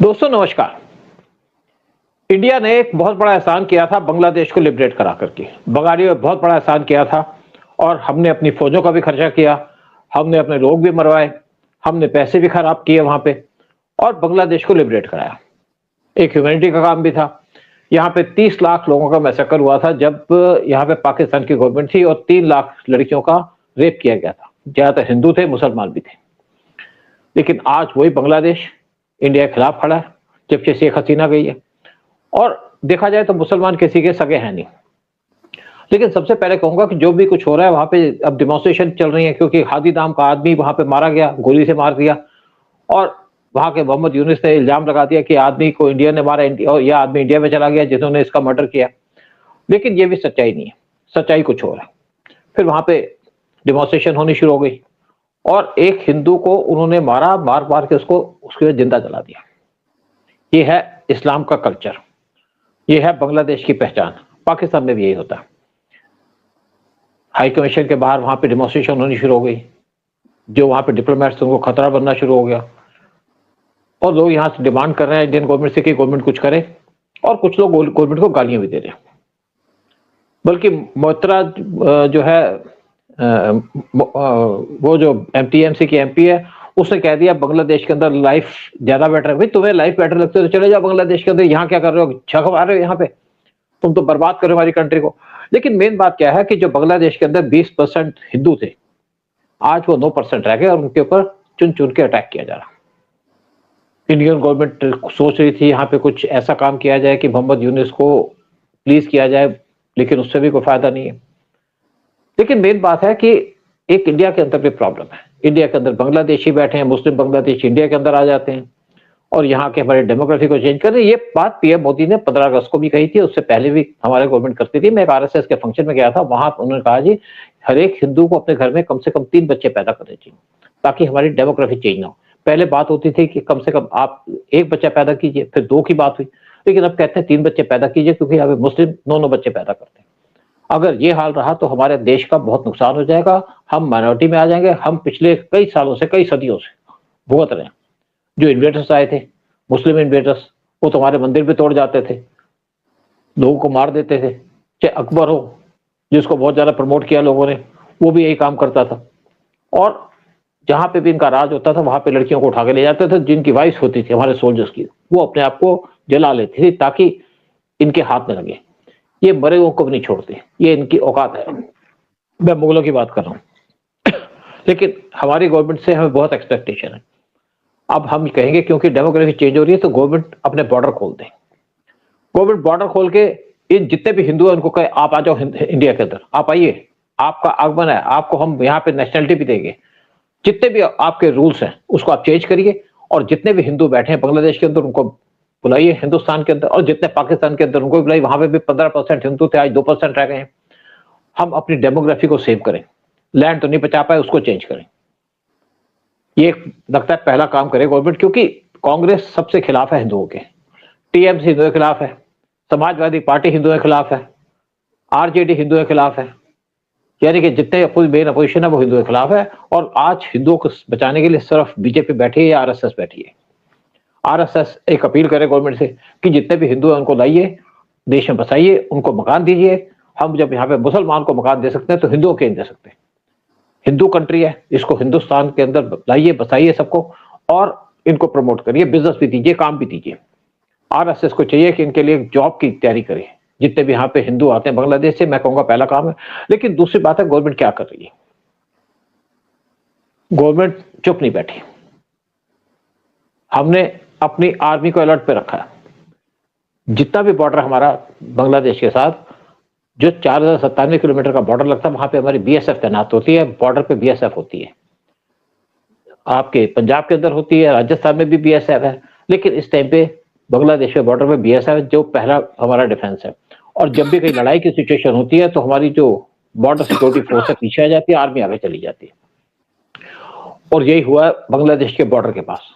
दोस्तों नमस्कार। इंडिया ने एक बहुत बड़ा एहसान किया था बांग्लादेश को लिबरेट करा करके। बगाड़ी में बहुत बड़ा एहसान किया था और हमने अपनी फौजों का भी खर्चा किया, हमने अपने लोग भी मरवाए, हमने पैसे भी खराब किए वहां पे और बांग्लादेश को लिबरेट कराया। एक ह्यूमैनिटी का काम भी था। यहाँ पे 30 लाख लोगों का मैसेकर हुआ था जब यहाँ पे पाकिस्तान की गवर्नमेंट थी और 3 लाख लड़कियों का रेप किया गया था। ज्यादातर हिंदू थे, मुसलमान भी थे। लेकिन आज वही बांग्लादेश इंडिया के खिलाफ खड़ा है, जबकि शेख हसीना गई है। और देखा जाए तो मुसलमान किसी के सगे हैं नहीं। लेकिन सबसे पहले कहूंगा कि जो भी कुछ हो रहा है वहां पे अब डेमोन्स्ट्रेशन चल रही है, क्योंकि हादी नाम का आदमी वहां पे मारा गया, गोली से मार दिया। और वहां के मोहम्मद यूनुस ने इल्जाम लगा दिया कि आदमी को इंडिया ने मारा और यह आदमी इंडिया में चला गया जिन्होंने इसका मर्डर किया। लेकिन ये भी सच्चाई नहीं है, सच्चाई कुछ और है। फिर वहां पे डेमोन्स्ट्रेशन होनी शुरू हो गई और एक हिंदू को उन्होंने मारा, मार मार के उसको उसके जिंदा जला दिया। ये है इस्लाम का कल्चर, ये है बांग्लादेश की पहचान। पाकिस्तान में भी यही होता है। हाई कमीशन के बाहर वहां पे डेमोन्स्ट्रेशन होनी शुरू हो गई। जो वहां पे डिप्लोमेट्स उनको खतरा बनना शुरू हो गया और लोग यहां से डिमांड कर रहे हैं इंडियन गवर्नमेंट से कि गवर्नमेंट कुछ करे, और कुछ लोग गवर्नमेंट को गालियां भी दे रहे हैं। बल्कि मोहतरा जो है वो जो एमटीएमसी की एमपी है, उसने कह दिया बांग्लादेश के अंदर लाइफ ज्यादा बेटर है। भाई तुम्हें लाइफ बेटर लगती है तो चले जाओ बांग्लादेश के अंदर, यहाँ क्या कर रहे हो, छक मार रहे हो यहाँ पे, तुम तो बर्बाद कर रहे हो हमारी कंट्री को। लेकिन मेन बात क्या है कि जो बांग्लादेश के अंदर 20% हिंदू थे, आज वो 9% रह गए और उनके ऊपर चुन चुन के अटैक किया जा रहा। इंडियन गवर्नमेंट सोच रही थी यहाँ पे कुछ ऐसा काम किया जाए कि मोहम्मद यूनुस को प्लीज किया जाए, लेकिन उससे भी कोई फायदा नहीं है। लेकिन मेन बात है कि एक इंडिया के अंदर भी प्रॉब्लम है। इंडिया के अंदर बांग्लादेशी बैठे हैं, मुस्लिम बांग्लादेशी इंडिया के अंदर आ जाते हैं और यहाँ के हमारे डेमोग्राफी को चेंज कर रहे हैं। ये बात पीएम मोदी ने 15 अगस्त को भी कही थी, उससे पहले भी हमारे गवर्नमेंट करती थी। मैं एक आरएसएस के फंक्शन में गया था, वहां उन्होंने कहा जी हर एक हिंदू को अपने घर में कम से कम 3 बच्चे पैदा करने चाहिए ताकि हमारी डेमोग्राफी चेंज ना हो। पहले बात होती थी कि कम से कम आप 1 बच्चा पैदा कीजिए, फिर 2 की बात हुई, लेकिन अब कहते हैं 3 बच्चे पैदा कीजिए, क्योंकि यहाँ पे मुस्लिम 9 बच्चे पैदा करते हैं। अगर ये हाल रहा तो हमारे देश का बहुत नुकसान हो जाएगा, हम माइनॉरिटी में आ जाएंगे। हम पिछले कई सालों से, कई सदियों से भुगत रहे हैं। जो इन्वेडर्स आए थे, मुस्लिम इन्वेडर्स, वो तुम्हारे मंदिर पे तोड़ जाते थे, लोगों को मार देते थे। चाहे अकबर हो, जिसको बहुत ज्यादा प्रमोट किया लोगों ने, वो भी यही काम करता था। और जहां पे भी इनका राज होता था वहां पे लड़कियों को उठा के ले जाते थे, जिनकी वाइफ होती थी हमारे सोल्जर्स की, वो अपने आप को जला लेती थी ताकि इनके हाथ में लगे। ये मरे हुओं को भी नहीं छोड़ते, ये इनकी औकात है। मैं मुगलों की बात कर रहा हूं। लेकिन हमारी गवर्नमेंट से हमें बहुत एक्सपेक्टेशन है। अब हम कहेंगे क्योंकि डेमोग्राफी चेंज हो रही है तो गवर्नमेंट अपने बॉर्डर खोल दे। गवर्नमेंट बॉर्डर खोल के इन जितने भी हिंदू हैं उनको कहे आप आ जाओ इंडिया के अंदर, आप आइए, आपका आगमन है, आपको हम यहाँ पे नेशनलिटी भी देंगे। जितने भी आपके रूल्स हैं उसको आप चेंज करिए और जितने भी हिंदू बैठे हैं बांग्लादेश के अंदर उनको बुलाइए हिंदुस्तान के अंदर, और जितने पाकिस्तान के अंदर उनको बुलाइए। वहां पे भी 15% हिंदू थे, आज 2% रह गए हैं। हम अपनी डेमोग्राफी को सेव करें, लैंड तो नहीं बचा पाए उसको चेंज करें। ये लगता है पहला काम करे गवर्नमेंट, क्योंकि कांग्रेस सबसे खिलाफ है हिंदुओं के, टीएमसी हिंदुओं के खिलाफ है, समाजवादी पार्टी हिंदुओं के खिलाफ है, आरजेडी हिंदुओं के खिलाफ है, यानी कि जितने मेन अपोजिशन है वो हिंदुओं के खिलाफ है। और आज हिंदुओं को बचाने के लिए सिर्फ बीजेपी बैठी है या आरएसएस बैठी है। आरएसएस एक अपील करे गवर्नमेंट से कि जितने भी हिंदू हैं उनको लाइए, देश में बसाइए, उनको मकान दीजिए। हम जब यहाँ पे मुसलमान को मकान दे सकते हैं तो हिंदुओं के नहीं दे सकते। हिंदू कंट्री है, इसको हिंदुस्तान के अंदर लाइए, बसाइए सबको, और इनको प्रमोट करिए, बिजनेस भी दीजिए, काम भी दीजिए। आरएसएस को चाहिए कि इनके लिए जॉब की तैयारी करे। जितने भी यहाँ पे हिंदू आते हैं बांग्लादेश से, मैं कहूंगा पहला काम है। लेकिन दूसरी बात है गवर्नमेंट क्या कर रही है। गवर्नमेंट चुप नहीं बैठी। हमने अपनी आर्मी को अलर्ट पे रखा है। जितना भी बॉर्डर हमारा बांग्लादेश के साथ, जो 4097 किलोमीटर का बॉर्डर लगता है, वहां पे हमारी बीएसएफ तैनात होती है। बॉर्डर पे बीएसएफ होती है, आपके पंजाब के अंदर होती है, राजस्थान में भी बीएसएफ है। लेकिन इस टाइम पे बांग्लादेश के बॉर्डर पे बीएसएफ है, जो पहला हमारा डिफेंस है। और जब भी कहीं लड़ाई की सिचुएशन होती है तो हमारी जो बॉर्डर सिक्योरिटी फोर्स है पीछे आ जाती है, आर्मी आगे चली जाती है। और यही हुआ है बांग्लादेश के बॉर्डर के पास।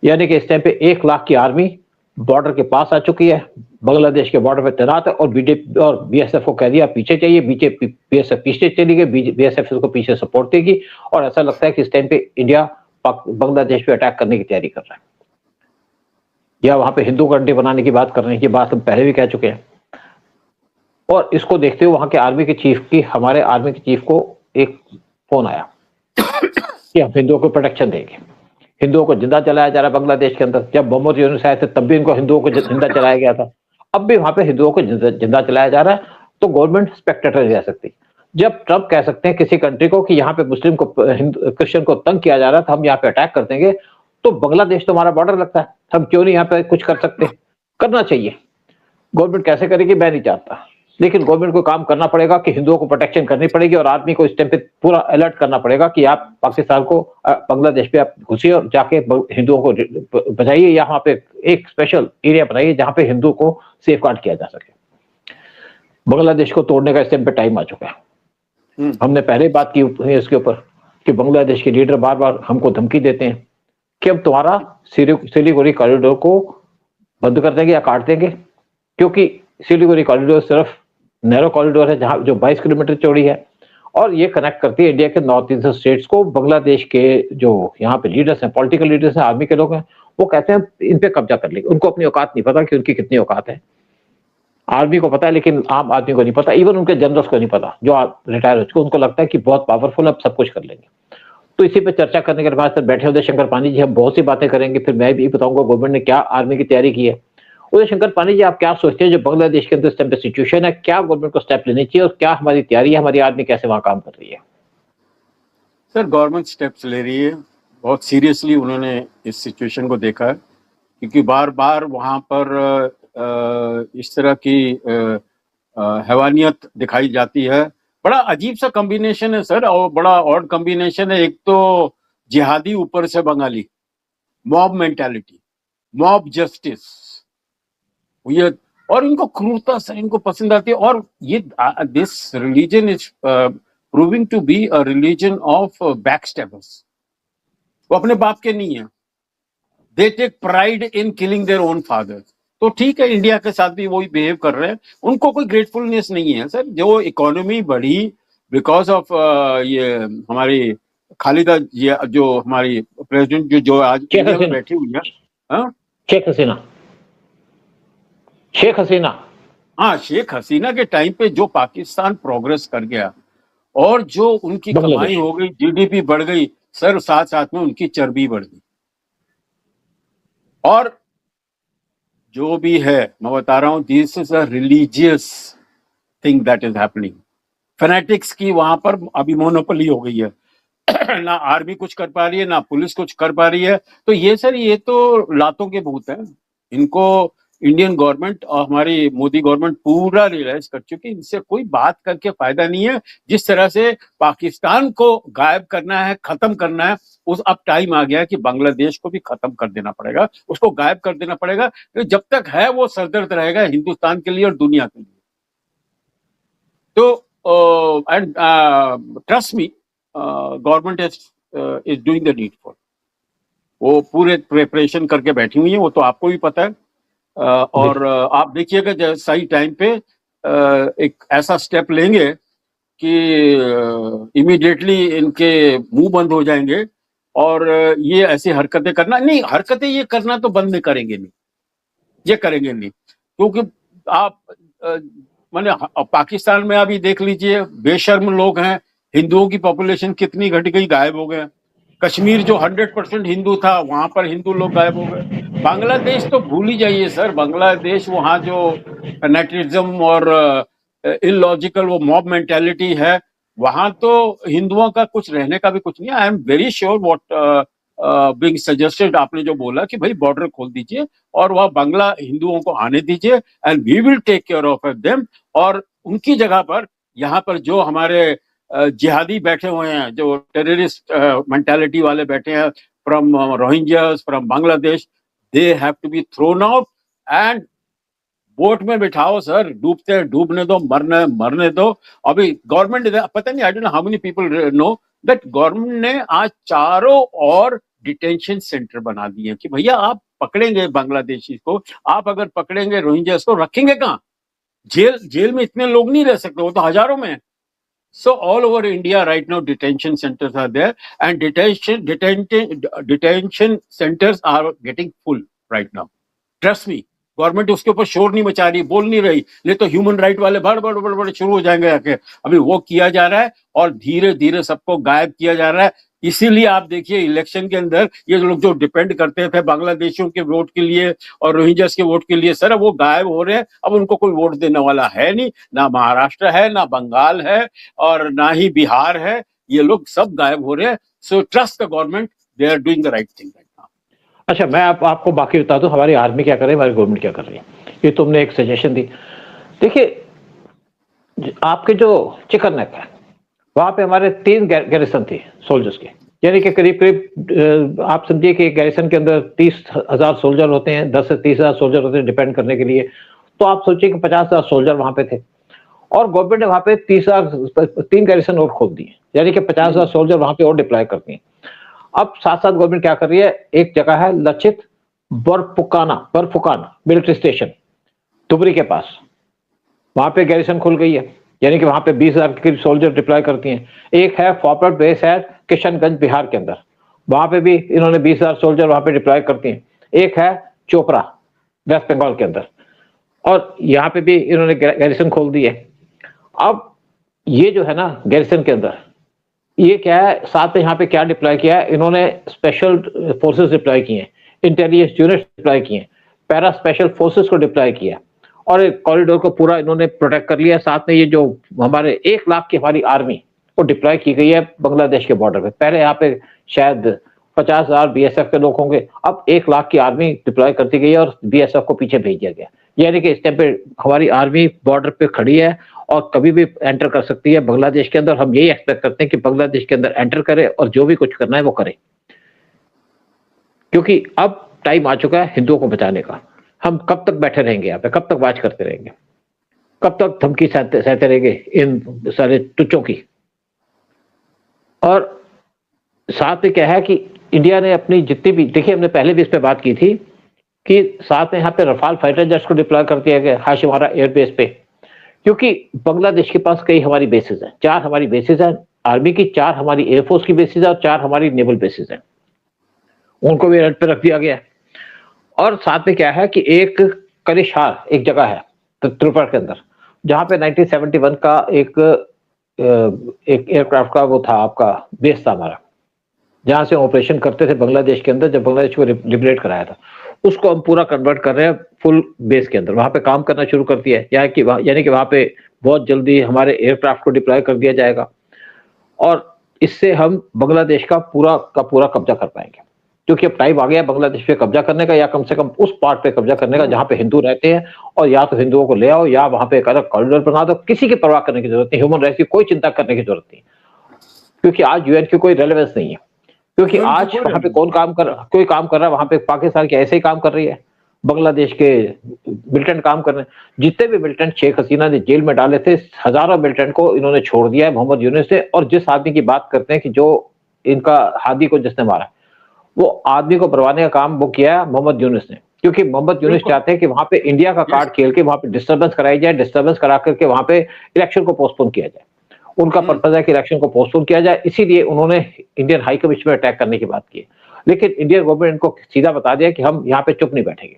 यानी कि इस टाइम पे 1 लाख की आर्मी बॉर्डर के पास आ चुकी है, बांग्लादेश के बॉर्डर पे तैनात है। और बीजेपी और बीएसएफ को कह दिया पीछे चाहिए, बीएसएफ पीछे चली गई, बीएसएफ उसको पीछे सपोर्ट देगी। और ऐसा लगता है कि इस टाइम पे इंडिया बांग्लादेश पे अटैक करने की तैयारी कर रहा है। या वहां पे हिंदू कंट्री बनाने की बात करने की बात हम पहले भी कह चुके हैं। और इसको देखते हुए वहां के आर्मी के चीफ की हमारे आर्मी के चीफ को एक फोन आया कि हम हिंदुओं को प्रोटेक्शन देंगे। हिंदुओं को जिंदा जलाया जा रहा है बांग्लादेश के अंदर। जब मोहम्मद यूनुस आए थे तब भी इनको हिंदुओं को जिंदा जलाया गया था। अब भी वहां पे हिंदुओं को जिंदा जलाया जा रहा है। तो गवर्नमेंट स्पेक्टेटर नहीं रह सकती। जब ट्रंप कह सकते हैं किसी कंट्री को कि यहाँ पे मुस्लिम को क्रिश्चियन को तंग किया जा रहा है तो हम यहाँ पे अटैक कर देंगे, तो बांग्लादेश तो हमारा बॉर्डर लगता है, हम क्यों नहीं यहाँ पे कुछ कर सकते? करना चाहिए। गवर्नमेंट कैसे करेगी मैं नहीं चाहता, लेकिन गवर्नमेंट को काम करना पड़ेगा कि हिंदुओं को प्रोटेक्शन करनी पड़ेगी और आर्मी को इस टाइम पे पूरा अलर्ट करना पड़ेगा कि आप पाकिस्तान को बांग्लादेश पे आप घुसिए और जाके हिंदुओं को बचाइए। यहाँ पे एक स्पेशल एरिया बनाइए जहाँ पे हिंदुओं को सेफ गार्ड किया जा सके। बांग्लादेश को तोड़ने का इस टाइम पे टाइम आ चुका है। हमने पहले बात की इसके ऊपर कि बांग्लादेश के लीडर बार बार हमको धमकी देते हैं कि हम तुम्हारा सिलीगुड़ी कॉरिडोर को बंद कर देंगे या काट देंगे, क्योंकि सिलीगुड़ी कॉरिडोर सिर्फ नैरो कॉरिडोर है जहां जो 22 किलोमीटर चौड़ी है और ये कनेक्ट करती है इंडिया के नॉर्थ ईस्ट स्टेट्स को। बांग्लादेश के जो यहाँ पे लीडर्स हैं, पॉलिटिकल लीडर्स हैं, आर्मी के लोग हैं, वो कहते हैं इन पे कब्जा कर लेंगे। उनको अपनी औकात नहीं पता कि उनकी कितनी औकात है। आर्मी को पता है लेकिन आम आदमी को नहीं पता, इवन उनके जनरल्स को नहीं पता जो रिटायर हो चुके। उनको लगता है कि बहुत पावरफुल, अब सब कुछ कर लेंगे। तो इसी पे चर्चा करने के बाद बैठे उदय शंकर पानी जी, हम बहुत सी बातें करेंगे। फिर मैं भी बताऊंगा गवर्नमेंट ने क्या आर्मी की तैयारी की है। उदय शंकर पानी जी, आप क्या सोचते हैं जो बांग्लादेश के अंदर इस टाइम पे सिचुएशन है, क्या गवर्नमेंट को स्टेप लेने चाहिए और क्या हमारी तैयारी है, हमारी आर्मी कैसे वहां काम कर रही है? सर, गवर्नमेंट स्टेप्स ले रही है, बहुत सीरियसली उन्होंने इस सिचुएशन को देखा है, क्योंकि बार बार वहां पर इस तरह की हैवानियत दिखाई जाती है। बड़ा अजीब सा कॉम्बिनेशन है सर, और बड़ा ऑड कॉम्बिनेशन है। एक तो जिहादी, ऊपर से Bengali, mob mentality, mob justice, ये, और इनको क्रूरता सर इनको पसंद आती है। और ये this religion is proving to be a religion of backstabbers. वो अपने बाप के नहीं है, they take pride in killing their own father. तो ठीक है, इंडिया के साथ भी वही बिहेव कर रहे हैं। उनको कोई ग्रेटफुलनेस नहीं है सर। जो इकोनॉमी बढ़ी बिकॉज ऑफ ये हमारी खालिदा, ये जो हमारी प्रेसिडेंट जो आज इंडिया में बैठी हुई है, शेख हसीना। हाँ, शेख हसीना के टाइम पे जो पाकिस्तान प्रोग्रेस कर गया और जो उनकी कमाई हो गई, जीडीपी बढ़ गई सर, साथ साथ में उनकी चर्बी बढ़ गई। और जो भी है, मैं बता रहा हूं, this is a religious thing that is happening. Fanatics की वहां पर अभी मोनोपोली हो गई है। ना आर्मी कुछ कर पा रही है, ना पुलिस कुछ कर पा रही है। तो ये सर, ये तो लातों के भूत हैं। इनको इंडियन गवर्नमेंट और हमारी मोदी गवर्नमेंट पूरा रियलाइज कर चुकी है। इनसे कोई बात करके फायदा नहीं है। जिस तरह से पाकिस्तान को गायब करना है, खत्म करना है, उस अब टाइम आ गया है कि बांग्लादेश को भी खत्म कर देना पड़ेगा, उसको गायब कर देना पड़ेगा। तो जब तक है वो सरदर्द रहेगा हिंदुस्तान के लिए और दुनिया के लिए। तो and trust me, government is doing the needful. वो पूरे प्रिपरेशन करके बैठी हुई है, वो तो आपको भी पता है। और आप देखिएगा सही टाइम पे एक ऐसा स्टेप लेंगे कि इमीडिएटली इनके मुंह बंद हो जाएंगे। और ये ऐसी हरकतें करना नहीं, हरकतें ये करना तो बंद नहीं करेंगे, नहीं ये करेंगे नहीं। क्योंकि आप माने पाकिस्तान में अभी देख लीजिए, बेशर्म लोग हैं। हिंदुओं की पॉपुलेशन कितनी घट गई, गायब हो गए। कश्मीर जो 100% हिंदू था, वहां पर हिंदू लोग गायब हो गए। बांग्लादेश तो भूल ही जाइए सर। बांग्लादेश, वहां जो फैनेटिज्म और इलॉजिकल वो मॉब मेंटालिटी है, वहां तो हिंदुओं का कुछ रहने का भी कुछ नहीं है। I am very sure what being suggested, आपने जो बोला कि भाई बॉर्डर खोल दीजिए और वह बांग्ला हिंदुओं को आने दीजिए, and we will take care of them. और उनकी जगह पर यहाँ पर जो हमारे जिहादी बैठे हुए हैं, जो टेररिस्ट मेंटालिटी वाले बैठे हैं, from Rohingyas, from Bangladesh, they have to be thrown out. And boat में बिठाओ सर, डूबते डूबने दो, मरने मरने दो। अभी गवर्नमेंट, पता नहीं, I don't know how many people know that government ने आज चारों और डिटेंशन सेंटर बना दिए कि भैया आप पकड़ेंगे बांग्लादेशी को, आप अगर पकड़ेंगे रोहिंग्यास को, रखेंगे कहाँ? जेल में इतने लोग नहीं रह सकते, वो तो हजारों में। So all over India right now detention centers are there, and detention centers are getting full right now. Trust me, government उसके ऊपर शोर नहीं मचा रही, बोल नहीं रही, नहीं तो ह्यूमन राइट वाले बड़ शुरू हो जाएंगे आके। अभी वो किया जा रहा है और धीरे धीरे सबको गायब किया जा रहा है। इसीलिए आप देखिए इलेक्शन के अंदर ये लोग जो डिपेंड करते थे बांग्लादेशियों के वोट के लिए और रोहिंग्यास के वोट के लिए, सर वो गायब हो रहे हैं। अब उनको कोई वोट देने वाला है नहीं, ना महाराष्ट्र है, ना बंगाल है और ना ही बिहार है। ये लोग सब गायब हो रहे हैं। So trust the government, they are doing the right thing right now. अच्छा, मैं आपको बाकी बता दूं, हमारी आर्मी क्या कर रही है, हमारी गवर्नमेंट क्या कर रही है। ये तुमने एक सजेशन दी। देखिए, आपके जो चिकन नेक है वहां पे हमारे 3 गैरिसन थी सोल्जर्स के, यानी कि करीब करीब आप समझिए कि एक गैरिसन के अंदर 30,000 सोल्जर होते हैं, 10 से 30,000 सोल्जर होते हैं डिपेंड करने के लिए। तो आप सोचिए कि 50,000 सोल्जर वहां पे थे और गवर्नमेंट ने वहां पे 3 गैरिसन और खोल दिए, यानी कि 50,000 सोल्जर वहां पे और डिप्लॉय करती हैं। अब साथ साथ गवर्नमेंट क्या कर रही है, एक जगह है लचित बरफुकान मिलिट्री स्टेशन तुबरी के पास, वहां पे गैरिसन खुल गई है, यानी कि वहां पे 20,000 के करीब सोल्जर डिप्लॉय करती हैं। एक है फॉरवर्ड बेस है किशनगंज बिहार के अंदर, वहां पे भी इन्होंने 20,000 सोल्जर वहां पे डिप्लॉय करती हैं। एक है चोपड़ा वेस्ट बंगाल के अंदर, और यहाँ पे भी इन्होंने गैरिसन खोल दी है। अब ये जो है ना गैरिसन के अंदर ये क्या है, साथ में यहाँ पे क्या डिप्लॉय किया है इन्होंने, स्पेशल फोर्सेस डिप्लॉय किए हैं, इंटेलिजेंस यूनिट डिप्लॉय किए हैं, पैरा स्पेशल फोर्सेस को डिप्लॉय किया और एक कॉरिडोर को पूरा इन्होंने प्रोटेक्ट कर लिया। साथ में ये जो हमारे 1 लाख की हमारी आर्मी वो डिप्लॉय की गई है बांग्लादेश के बॉर्डर पे। पहले यहाँ पे शायद 50,000 बीएसएफ के लोग होंगे, अब 1 लाख की आर्मी डिप्लॉय कर दी गई है और बीएसएफ को पीछे भेज दिया गया। यानी कि इस टाइम पे हमारी आर्मी बॉर्डर पे खड़ी है और कभी भी एंटर कर सकती है बांग्लादेश के अंदर। हम यही एक्सपेक्ट करते हैं कि बांग्लादेश के अंदर एंटर करे और जो भी कुछ करना है वो करे, क्योंकि अब टाइम आ चुका है हिंदुओं को बचाने का। हम कब तक बैठे रहेंगे यहाँ पे, कब तक वाच करते रहेंगे, कब तक धमकी सहते रहेंगे इन सारे तुच्चों की। और साथ में क्या है कि इंडिया ने अपनी जितनी भी, देखिए हमने पहले भी इस पे बात की थी कि साथ में यहाँ पे रफाल फाइटर जेट्स को डिप्लॉय कर दिया गया हाशिमारा एयरबेस पे, क्योंकि बांग्लादेश के पास कई हमारी बेसिस हैं, 4 हमारी बेसिस हैं आर्मी की, 4 हमारी एयरफोर्स की बेसिस है और 4 हमारी नेवल बेसिस हैं, उनको भी अलर्ट पे रख दिया गया है। और साथ में क्या है कि एक कनिशहार एक जगह है त्रिपुरा के अंदर, जहां पे 1971 का एक एयरक्राफ्ट का वो था आपका बेस था हमारा, जहां से ऑपरेशन करते थे बांग्लादेश के अंदर, जब बांग्लादेश को लिबरेट कराया था। उसको हम पूरा कन्वर्ट कर रहे हैं फुल बेस के अंदर, वहां पे काम करना शुरू कर दिया है, यानी कि वहां पे बहुत जल्दी हमारे एयरक्राफ्ट को डिप्लॉय कर दिया जाएगा और इससे हम बांग्लादेश का पूरा कब्जा कर पाएंगे, क्योंकि अब टाइम आ गया बांग्लादेश पे कब्जा करने का, या कम से कम उस पार्ट पे कब्जा करने का जहां पे हिंदू रहते हैं, और या तो हिंदुओं को ले आओ या वहां पे एक अलग कॉरिडोर बना दो। किसी की परवाह करने की जरूरत नहीं, ह्यूमन राइट्स की कोई चिंता करने की जरूरत नहीं, क्योंकि आज यूएन की कोई रेलेवेंस नहीं है, क्योंकि आज वहां पे कोई काम कर रहा है, वहां पे पाकिस्तान के ऐसे ही काम कर रही है, बांग्लादेश के मिलिटेंट काम कर रहे हैं। जितने भी मिलिटेंट शेख हसीना ने जेल में डाले थे, हजारों मिलिटेंट को इन्होंने छोड़ दिया है मोहम्मद यूनुस ने। और जिस आदमी की बात करते हैं कि जो इनका हादी को जिसने मारा, वो आदमी को परवाने का काम वो किया है मोहम्मद यूनुस ने, क्योंकि मोहम्मद यूनुस चाहते हैं कि वहां पे इंडिया का कार्ड खेल के वहां पे डिस्टर्बेंस कराई जाए, डिस्टर्बेंस करा करके वहां पे इलेक्शन को पोस्टपोन किया जाए। उनका पर्पज है कि इलेक्शन को पोस्टपोन किया जाए, इसीलिए उन्होंने इंडियन हाई कमीशन में अटैक करने की बात की। लेकिन इंडियन गवर्नमेंट इनको सीधा बता दिया कि हम यहाँ पे चुप नहीं बैठेंगे।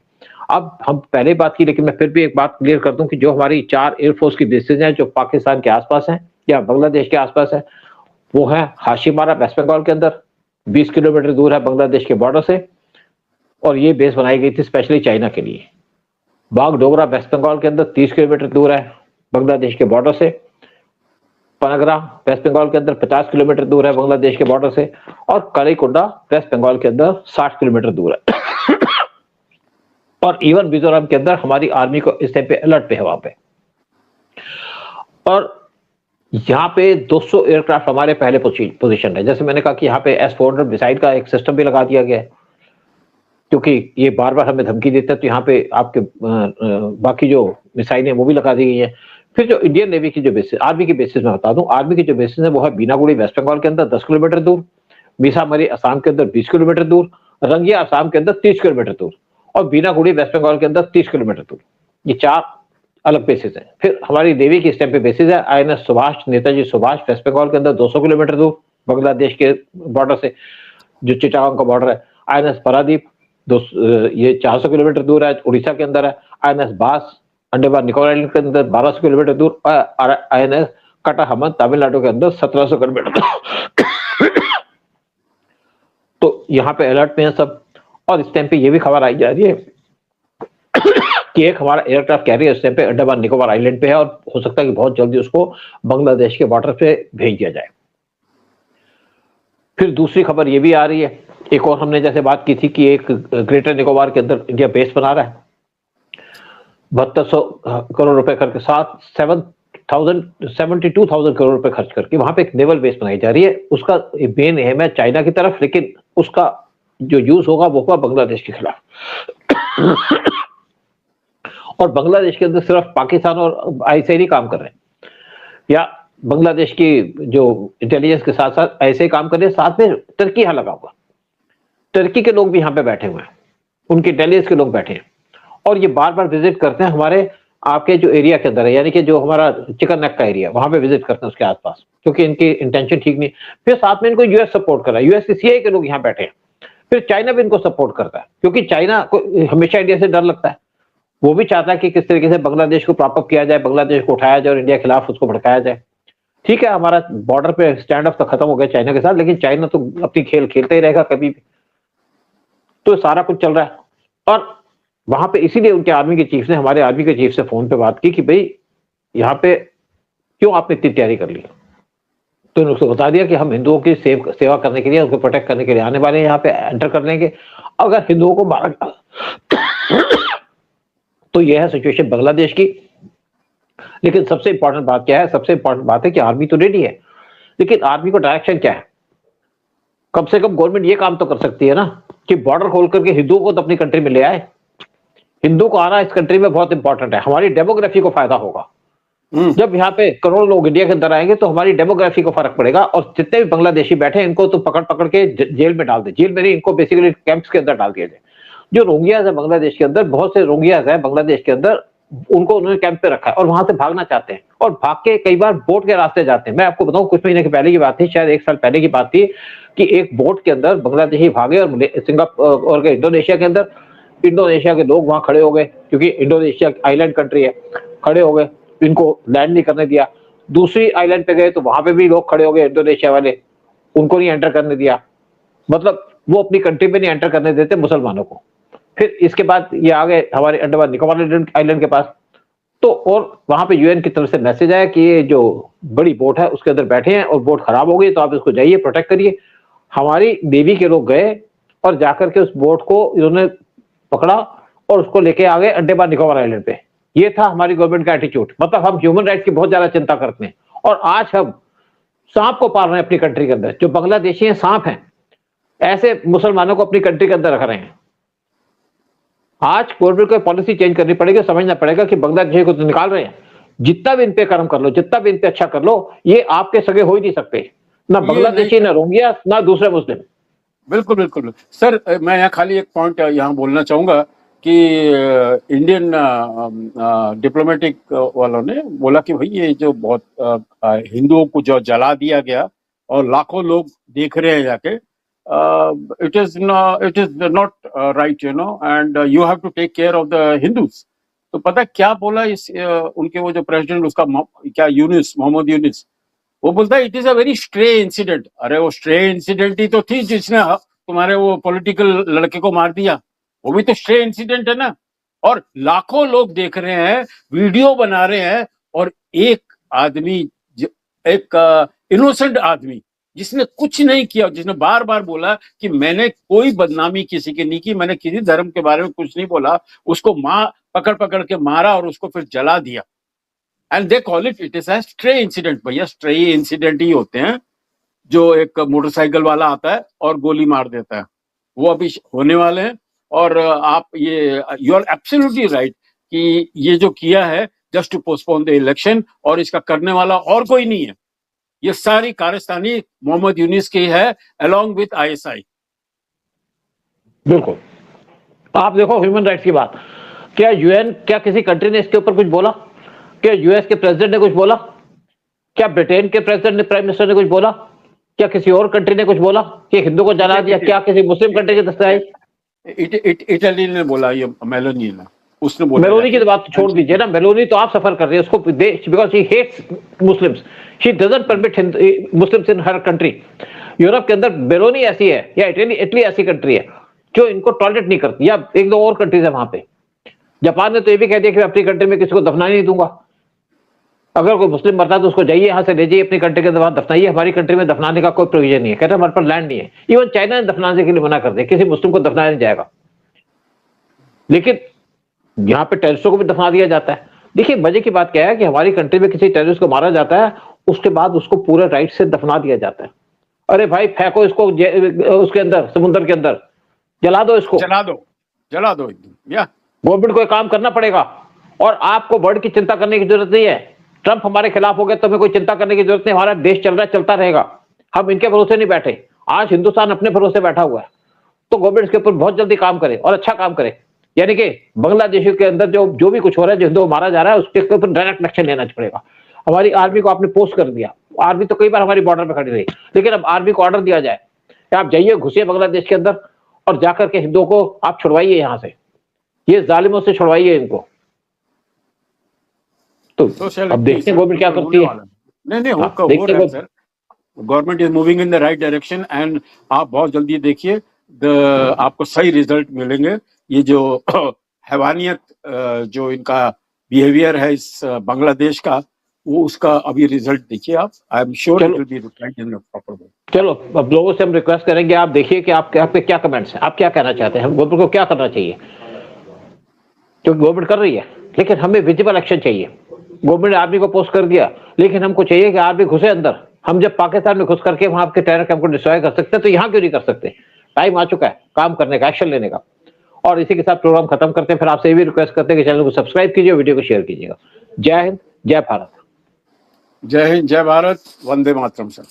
अब हम पहले बात की, लेकिन मैं फिर भी एक बात क्लियर कर दूं कि जो हमारी 4 एयरफोर्स की बेसिस हैं जो पाकिस्तान के आसपास हैं या बांग्लादेश के आसपास है, वो है हाशिमारा वेस्ट बंगाल के अंदर 20 किलोमीटर दूर है बांग्लादेश के बॉर्डर से, और ये बेस बनाई गई थी स्पेशली चाइना के लिए। बागडोगरा वेस्ट बंगाल के अंदर 30 किलोमीटर दूर है बांग्लादेश के बॉर्डर से। पनगरा वेस्ट बंगाल के अंदर 50 किलोमीटर दूर है बांग्लादेश के बॉर्डर से, और कलीकुंडा वेस्ट बंगाल के अंदर 60 किलोमीटर दूर है। और इवन मिजोरम के अंदर हमारी आर्मी को इस टाइम पे अलर्ट पे है वहां पे। और यहाँ पे 200 एयरक्राफ्ट हमारे पहले पोजीशन है। जैसे मैंने कहा कि यहाँ पे S-400 मिसाइल का एक सिस्टम भी लगा दिया गया है, क्योंकि ये बार बार हमें धमकी देते हैं, तो यहाँ पे आपके बाकी जो मिसाइल है वो भी लगा दी गई है। फिर जो इंडियन नेवी की जो बेसिस, आर्मी की बेसिस में बता दूं, आर्मी की जो बेसिस है वो है बीनागुड़ी वेस्ट बंगाल के अंदर 10 किलोमीटर दूर, मीसामरी असम के अंदर 20 किलोमीटर दूर, रंगिया असम के अंदर 30 किलोमीटर दूर, और बीनागुड़ी वेस्ट बंगाल के अंदर 30 किलोमीटर दूर। ये 4 अलग बेसिस है। फिर हमारी नेवी की इस टाइम पे बेसिस है INS सुभाष, नेताजी सुभाष वेस्ट बंगाल के अंदर 200 किलोमीटर दूर बांग्लादेश के बॉर्डर से, जो चिटागोंग का बॉर्डर है। INS पारादीप ये 400 किलोमीटर दूर है, उड़ीसा के अंदर है। आईएनएस बास अंडमान निकोबार आइलैंड के अंदर 1200 किलोमीटर दूर, आईएनएस कटाहमन तमिलनाडु के अंदर 1700 किलोमीटर तो यहाँ पे अलर्ट में है सब। और इस टाइम पे ये भी खबर आई जा रही है कि एक हमारा एयरक्राफ्ट कैरियर इस टाइम पे अंडमान निकोबार आइलैंड पे है, और हो सकता है कि बहुत जल्दी उसको बांग्लादेश के बॉर्डर पे भेज दिया जाए। फिर दूसरी खबर ये भी आ रही है, एक और हमने जैसे बात की थी कि एक ग्रेटर निकोबार के अंदर इंडिया बेस बना रहा है, 7200 करोड़ रुपए करके, 72,000 करोड़ रुपए खर्च करके वहां पे एक नेवल बेस बनाई जा रही है। उसका मेन एम है चाइना की तरफ, लेकिन उसका जो यूज होगा वो होगा बांग्लादेश के खिलाफ और बांग्लादेश के अंदर सिर्फ पाकिस्तान और ऐसे ही काम कर रहे हैं, या बांग्लादेश की जो इंटेलिजेंस के साथ साथ ऐसे ही काम कर रहे हैं, साथ में तुर्की यहाँ लगा हुआ, तुर्की के लोग भी यहाँ पे बैठे हुए हैं, उनकी इंटेलिजेंस के लोग बैठे हैं, और ये बार बार विजिट करते हैं हमारे आपके जो एरिया के अंदर है, यानी कि जो हमारा चिकन नेक का एरिया, वहां पे विजिट करते हैं उसके आसपास, क्योंकि इनकी इंटेंशन ठीक नहीं। फिर साथ में इनको यूएस सपोर्ट कर रहा है, यूएस के सीआईए के लोग यहाँ बैठे हैं। फिर चाइना भी इनको सपोर्ट करता है, क्योंकि चाइना को हमेशा इंडिया से डर लगता है, वो भी चाहता है कि किस तरीके से बांग्लादेश को प्रॉप अप किया जाए, बांग्लादेश को उठाया जाए और इंडिया के खिलाफ उसको भड़काया जाए। ठीक है, हमारा बॉर्डर पे स्टैंड ऑफ तो खत्म हो गया चाइना के साथ, लेकिन चाइना तो अपनी खेल खेलता ही रहेगा कभी भी। तो सारा कुछ चल रहा है, और वहां पे इसीलिए उनके आर्मी के चीफ ने हमारे आर्मी के चीफ से फोन पे बात की कि भाई यहाँ पे क्यों आपने इतनी तैयारी कर ली। तो उन्होंने उसको बता दिया कि हम हिंदुओं की सेवा करने के लिए, उनको प्रोटेक्ट करने के लिए आने वाले हैं, यहाँ पे एंटर कर लेंगे। अगर हिंदुओं को मारा तो यह है सिचुएशन बांग्लादेश की। लेकिन सबसे इंपॉर्टेंट बात क्या है, सबसे इंपॉर्टेंट बात है कि आर्मी तो रेडी है, लेकिन आर्मी को डायरेक्शन क्या है। कम से कम गवर्नमेंट ये काम तो कर सकती है ना कि बॉर्डर खोल करके हिंदुओं को तो अपनी कंट्री में ले आए। हिंदू को आना इस कंट्री में बहुत इंपॉर्टेंट है, हमारी डेमोग्राफी को फायदा होगा। जब यहाँ पे करोड़ों लोग इंडिया के अंदर आएंगे तो हमारी डेमोग्राफी को फर्क पड़ेगा, और जितने भी बांग्लादेशी बैठे हैं इनको तो पकड़ पकड़ के जेल में डाल दे, जेल में नहीं, इनको बेसिकली कैंप्स के अंदर डाल दिया जाए। जो रोहिंग्यास है बांग्लादेश के अंदर, बहुत से रोहिंग्यास है बांग्लादेश के अंदर, उनको उन्होंने कैंप पे रखा है और वहां से भागना चाहते हैं, और भाग के कई बार बोट के रास्ते जाते हैं। मैं आपको बताऊं, कुछ महीने के पहले की बात थी, शायद 1 साल पहले की बात थी, कि एक बोट के अंदर बांग्लादेशी भागे और सिंगापुर और इंडोनेशिया के अंदर, इंडोनेशिया के लोग वहां खड़े हो गए, क्योंकि इंडोनेशिया आइलैंड कंट्री है, खड़े हो गए, इनको लैंड नहीं करने दिया। दूसरी आइलैंड पे गए तो वहां पे भी लोग खड़े हो गए इंडोनेशिया वाले, उनको नहीं एंटर करने दिया। मतलब वो अपनी कंट्री में नहीं एंटर करने देते मुसलमानों को। फिर इसके बाद ये आ गए हमारे अंडमान निकोबार आइलैंड के पास, तो और वहां पे यूएन की तरफ से मैसेज आया कि ये जो बड़ी बोट है उसके अंदर बैठे हैं और बोट खराब हो गई, तो आप इसको जाइए प्रोटेक्ट करिए। हमारी नेवी के लोग गए और जाकर के उस बोट को इन्होंने पकड़ा और उसको लेके आ गए अंडमान निकोबार आइलैंड पे। ये था हमारी गवर्नमेंट का एटीट्यूड, मतलब हम ह्यूमन राइट्स की बहुत ज्यादा चिंता करते हैं, और आज हम सांप को पाल रहे हैं अपनी कंट्री के अंदर। जो बांग्लादेशी हैं सांप हैं, ऐसे मुसलमानों को अपनी कंट्री के अंदर रख रहे हैं। आज गवर्नमेंट को पॉलिसी चेंज करनी पड़ेगी, समझना पड़ेगा कि बांग्लादेशी को तो निकाल रहे हैं, जितना भी इन पे कर्म कर लो, जितना भी इन पे अच्छा कर लो, ये आपके सगे हो ही नहीं सकते, ना बांग्लादेशी, ना रोहिंग्या, ना दूसरे मुस्लिम। बिल्कुल बिल्कुल सर, मैं यहाँ खाली एक पॉइंट यहाँ बोलना चाहूंगा कि इंडियन डिप्लोमेटिक वालों ने बोला कि भाई ये जो बहुत हिंदुओं को जो जला दिया गया और लाखों लोग देख रहे हैं जाके, it is not right, you know, and you have to take care of the Hindus. तो पता क्या बोला इस उनके वो जो प्रेसिडेंट, उसका क्या यूनिस, मोहम्मद यूनिस, वो बोलता है it is a very stray incident. अरे वो स्ट्रे इंसिडेंट ही तो थी जिसने तुम्हारे वो पॉलिटिकल लड़के को मार दिया, वो भी तो स्ट्रे इंसिडेंट है ना। और लाखों लोग देख रहे हैं, वीडियो बना रहे हैं, और एक आदमी, एक इनोसेंट आदमी जिसने कुछ नहीं किया, जिसने बार बार बोला कि मैंने कोई बदनामी किसी की नहीं की, मैंने किसी धर्म के बारे में कुछ नहीं बोला, उसको पकड़ पकड़ के मारा और उसको फिर जला दिया। And they call it is a stray incident. भैया स्ट्रे इंसिडेंट ही होते हैं, जो एक मोटरसाइकिल वाला आता है और गोली मार देता है, वो अभी होने वाले हैं। और आप ये, यू आर एब्सोल्युटली राइट कि ये जो किया है just to postpone the election, और इसका करने वाला और कोई नहीं है, ये सारी कारस्तानी मोहम्मद यूनिस की है अलोंग विथ आईएसआई। बिल्कुल, आप देखो ह्यूमन राइट्स की बात, क्या यूएन, क्या किसी कंट्री ने इसके ऊपर कुछ बोला? क्या यूएस के प्रेसिडेंट ने कुछ बोला? क्या ब्रिटेन के प्रेसिडेंट ने, प्राइम मिनिस्टर ने कुछ बोला? क्या किसी और कंट्री ने कुछ बोला कि हिंदू को जला दिया? क्या किसी मुस्लिम कंट्री की तरफ से आई? इटली ने बोला, ये मेलोनी ने, उसने बोला। मेलोनी की तो बात छोड़ दीजिए ना, मेलोनी तो आप सफर कर रहे हैं उसको, because she hates Muslims, she doesn't permit Muslims in her country. Europe के अंदर मेलोनी ऐसी है, या इटली ऐसी कंट्री है जो इनको टॉलरेट नहीं करती, या एक दो और कंट्रीज है वहां पे। जापान ने तो ये भी कह दिया कि मैं अपनी कंट्री में किसी को दफनाने नहीं दूंगा, अगर कोई मुस्लिम मरता है तो उसको जाइए यहाँ से ले जाइए अपनी कंट्री के अंदर दफनाइए, हमारी कंट्री में दफनाने का कोई प्रोविजन नहीं है, कहते हैं हमारे पास लैंड नहीं है। इवन चाइना ने दफनाने के लिए मना कर दिया, किसी मुस्लिम को दफनाया नहीं जाएगा, लेकिन यहाँ पे टेररिस्टों को भी दफना दिया जाता है। देखिए मजे की बात क्या है कि हमारी कंट्री में किसी टेररिस्ट को मारा जाता है, उसके बाद उसको पूरे राइट से दफना दिया जाता है। अरे भाई फेंको इसको उसके अंदर, समुद्र के अंदर जला दो, इसको जला दो एकदम। या गवर्नमेंट को काम करना पड़ेगा, और आपको वर्ल्ड की चिंता करने की जरूरत नहीं है। ट्रंप हमारे खिलाफ हो गया तो हमें कोई चिंता करने की जरूरत नहीं, हमारा देश चल रहा है, चलता रहेगा, हम इनके भरोसे नहीं बैठे। आज हिंदुस्तान अपने भरोसे बैठा हुआ है, तो गवर्नमेंट इसके ऊपर बहुत जल्दी काम करे और अच्छा काम करे। यानी कि बांग्लादेश के अंदर जो भी कुछ हो रहा है, जो हिंदू मारा जा रहा है, उसके ऊपर डायरेक्ट एक्शन लेना पड़ेगा। हमारी आर्मी को आपने पोस्ट कर दिया, आर्मी तो कई बार हमारी बॉर्डर पर खड़ी रही, लेकिन अब आर्मी को ऑर्डर दिया जाए कि आप जाइए, घुसिए बांग्लादेश के अंदर और जाकर के हिंदुओं को आप छुड़वाइए यहाँ से, ये जालिमों से छुड़वाइए इनको। तो अब देखते हैं गवर्नमेंट क्या करती है। नहीं हो रहा है sir, government is moving in the right direction, and आप बहुत जल्दी देखिए आपको सही रिजल्ट मिलेंगे। ये जो हैवानियत जो इनका बिहेवियर है इस बांग्लादेश का, वो उसका अभी रिजल्ट देखिए आप। I am sure it will be reflected in the proper way. चलो अब लोगों से हम रिक्वेस्ट करेंगे, आप देखिए कि आपके क्या कमेंट्स हैं, आप क्या कहना चाहते हैं, हम गवर्नमेंट को क्या करना चाहिए, क्योंकि गवर्नमेंट कर रही है, लेकिन हमें विजिबल एक्शन चाहिए। गवर्नमेंट ने आर्मी को पोस्ट कर दिया, लेकिन हमको चाहिए कि आर्मी घुसे अंदर। हम जब पाकिस्तान में घुस करके वहां के टेरर कैंप को डिस्ट्रॉय कर सकते हैं, तो यहाँ क्यों नहीं कर सकते? टाइम आ चुका है काम करने का, एक्शन लेने का। और इसी के साथ प्रोग्राम खत्म करते हैं। फिर आपसे ये भी रिक्वेस्ट करते हैं कि चैनल को सब्सक्राइब कीजिए, वीडियो को शेयर कीजिएगा। जय हिंद, जय भारत। जय हिंद, जय भारत, वंदे मातरम सर।